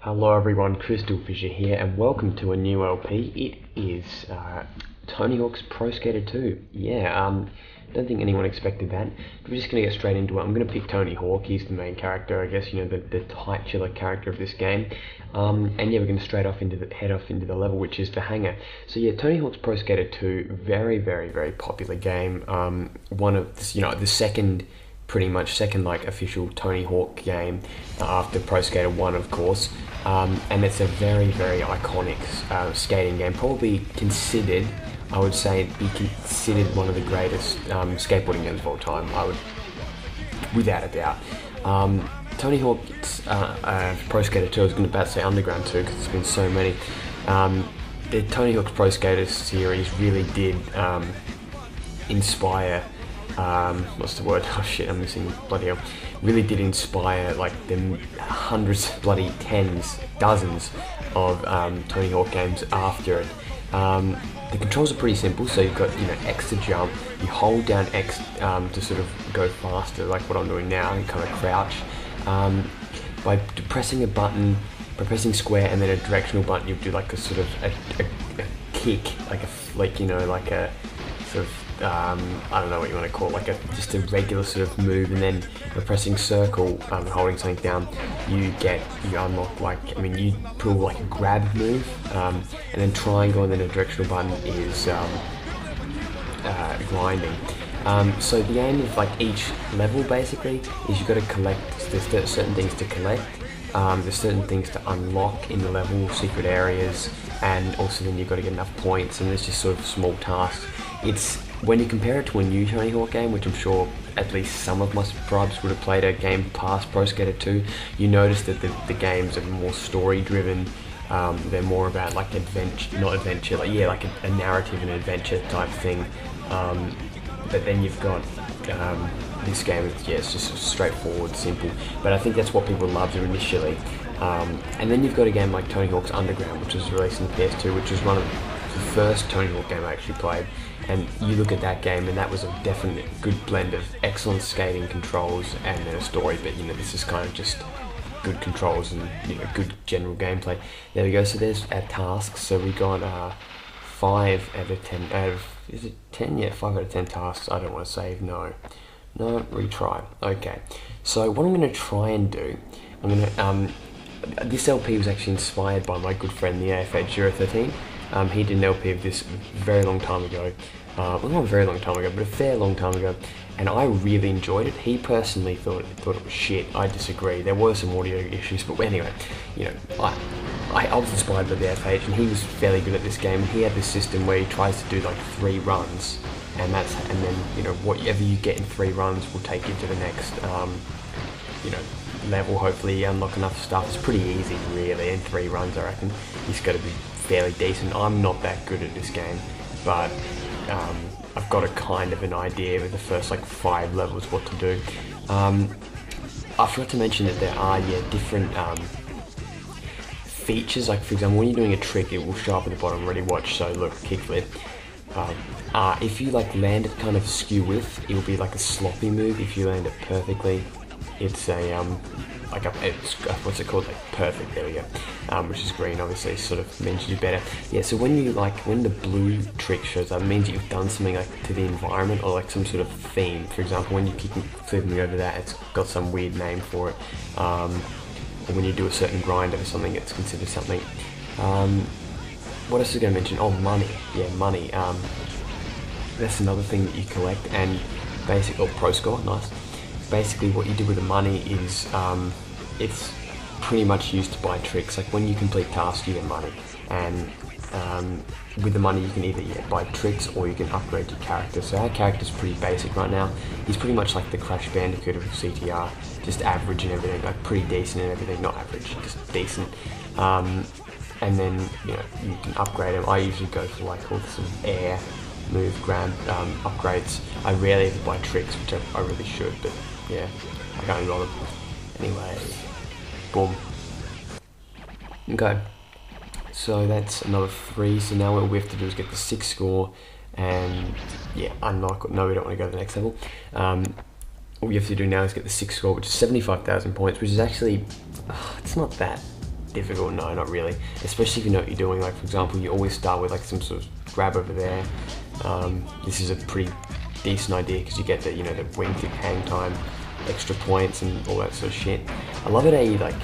Hello everyone, Crystal Fisher here, and welcome to a new LP. It is Tony Hawk's Pro Skater 2. Don't think anyone expected that. We're just going to get straight into it. I'm going to pick Tony Hawk. He's the main character, I guess, the titular character of this game. And yeah, we're going to head off into the level, which is the Hangar. So yeah, Tony Hawk's Pro Skater 2, very, very, very popular game. One of the second like official Tony Hawk game after Pro Skater 1, of course. And it's a very, very iconic skating game. Probably considered, I would say, be considered one of the greatest skateboarding games of all time. I would, without a doubt. Tony Hawk's Pro Skater 2, I was going to say Underground 2 because there's been so many. The Tony Hawk's Pro Skater series really did inspire. What's the word? Oh shit, I'm missing bloody hell. Really did inspire like the hundreds, bloody tens, dozens of Tony Hawk games after it. The controls are pretty simple, so you've got X to jump, you hold down X to sort of go faster, like what I'm doing now, and kind of crouch. By pressing a button, by pressing square and then a directional button, you do like a sort of a kick, like a sort of I don't know what you want to call it, just a regular sort of move, and then by pressing circle, holding something down, you unlock you pull like a grab move, and then triangle and then a directional button is grinding. So the aim of like each level basically is you've got to collect, there's certain things to collect, there's certain things to unlock in the level, secret areas, and also then you've got to get enough points, and there's just sort of small tasks. It's, when you compare it to a new Tony Hawk game, which I'm sure at least some of my subscribers would have played a game past Pro Skater 2, you notice that the games are more story driven. They're more about like adventure, not adventure, like a narrative and adventure type thing. But then you've got this game, it's just straightforward, simple. But I think that's what people loved initially. And then you've got a game like Tony Hawk's Underground, which was released in the PS2, which was one of the first Tony Hawk game I actually played. And you look at that game, and that was a definite good blend of excellent skating controls and then a story. But this is kind of just good controls and good general gameplay. There we go. So there's our tasks. So we got 5 out of 10. Is it 10? Yeah, 5 out of 10 tasks. I don't want to save. No, retry. Okay. So what I'm going to try and do, I'm going to this LP was actually inspired by my good friend the AFH013. He did an LP of this very long time ago. Well, not a very long time ago, but a fair long time ago, and I really enjoyed it. He personally thought it was shit. I disagree. There were some audio issues, but anyway, I was inspired by the AFH, and he was fairly good at this game. And he had this system where he tries to do like 3 runs, and then whatever you get in 3 runs will take you to the next level. Hopefully you unlock enough stuff. It's pretty easy really in 3 runs, I reckon. He's got to be fairly decent. I'm not that good at this game, but I've got a kind of an idea with the first like 5 levels what to do. I forgot to mention that there are different features, like for example when you're doing a trick it will show up at the bottom, ready, watch. So look, kickflip. If you like land it kind of skew with, it will be like a sloppy move. If you land it perfectly, it's a what's it called, like perfect, there we go, which is green, obviously, sort of means you do better. Yeah, so when the blue trick shows up, it means you've done something like to the environment or like some sort of theme. For example, when you keep flipping over that, it's got some weird name for it. Or when you do a certain grind over something, it's considered something. What else was I going to mention? Oh, money. Yeah, money. That's another thing that you collect, and basically, pro score, nice. Basically what you do with the money is it's pretty much used to buy tricks. Like when you complete tasks you get money, and with the money you can either buy tricks or you can upgrade your character. So our character's pretty basic right now. He's pretty much like the Crash Bandicoot of CTR, just average and everything, like pretty decent and everything. Not average, just decent. And then you can upgrade him. I usually go for like all this sort of air, move, grab upgrades. I rarely ever buy tricks, which I really should, but yeah, I can't bother. Anyway, boom. Okay, so that's another 3. So now what we have to do is get the 6 score, and yeah, unlock. No, we don't want to go to the next level. All you have to do now is get the 6th score, which is 75,000 points, which is actually, it's not that difficult, no, not really. Especially if you know what you're doing. Like for example, you always start with like some sort of grab over there. This is a pretty decent idea because you get the, you know, the wingtip hang time, extra points and all that sort of shit. I love it how you like,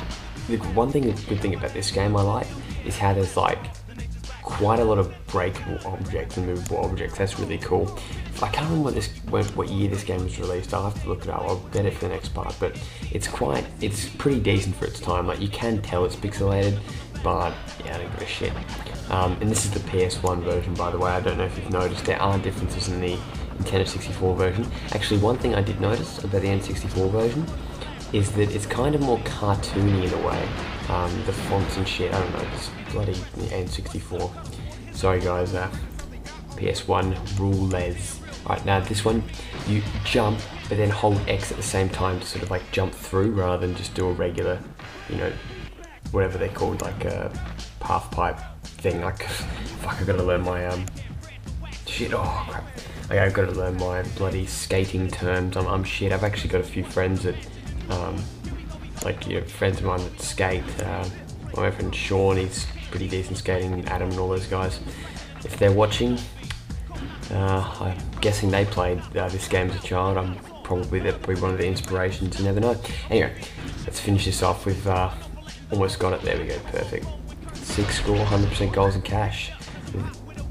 the one thing, good thing about this game I like is how there's like quite a lot of breakable objects and movable objects. That's really cool. I can't remember what year this game was released. I'll have to look it up. I'll get it for the next part, but it's pretty decent for its time. Like you can tell it's pixelated, but yeah, I don't give a shit. And this is the PS1 version, by the way. I don't know if you've noticed there are differences in the Nintendo 64 version. Actually, one thing I did notice about the N64 version is that it's kind of more cartoony in a way. The fonts and shit, I don't know, it's bloody N64. Sorry guys, PS1 rules. Alright, now this one, you jump, but then hold X at the same time to sort of like jump through rather than just do a regular, you know, whatever they're called, like a half pipe thing. Like, fuck, I've got to learn my, shit, oh crap. Okay, I've got to learn my bloody skating terms. I'm shit. I've actually got a few friends that, like, you know, friends of mine that skate. My friend Sean, he's pretty decent skating, Adam and all those guys. If they're watching, I'm guessing they played this game as a child. They're probably one of the inspirations, you never know. Anyway, let's finish this off. We've almost got it. There we go, perfect. 6 score, 100% goals and cash.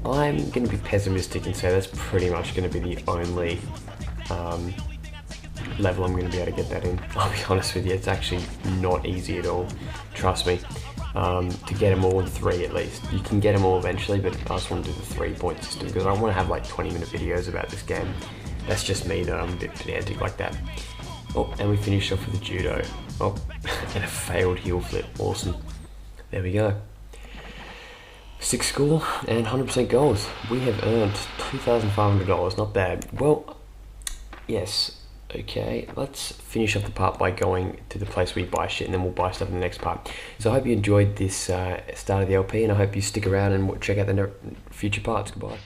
I'm going to be pessimistic and say that's pretty much going to be the only level I'm going to be able to get that in. I'll be honest with you, it's actually not easy at all. Trust me. To get them all in 3 at least. You can get them all eventually, but I just want to do the 3-point system because I want to have like 20-minute videos about this game. That's just me though, I'm a bit pedantic like that. Oh, and we finished off with the judo. Oh, and a failed heel flip. Awesome. There we go. 6 score and 100% goals. We have earned $2,500. Not bad. Well, yes. Okay, let's finish off the part by going to the place where you buy shit, and then we'll buy stuff in the next part. So I hope you enjoyed this start of the LP, and I hope you stick around and check out the future parts. Goodbye.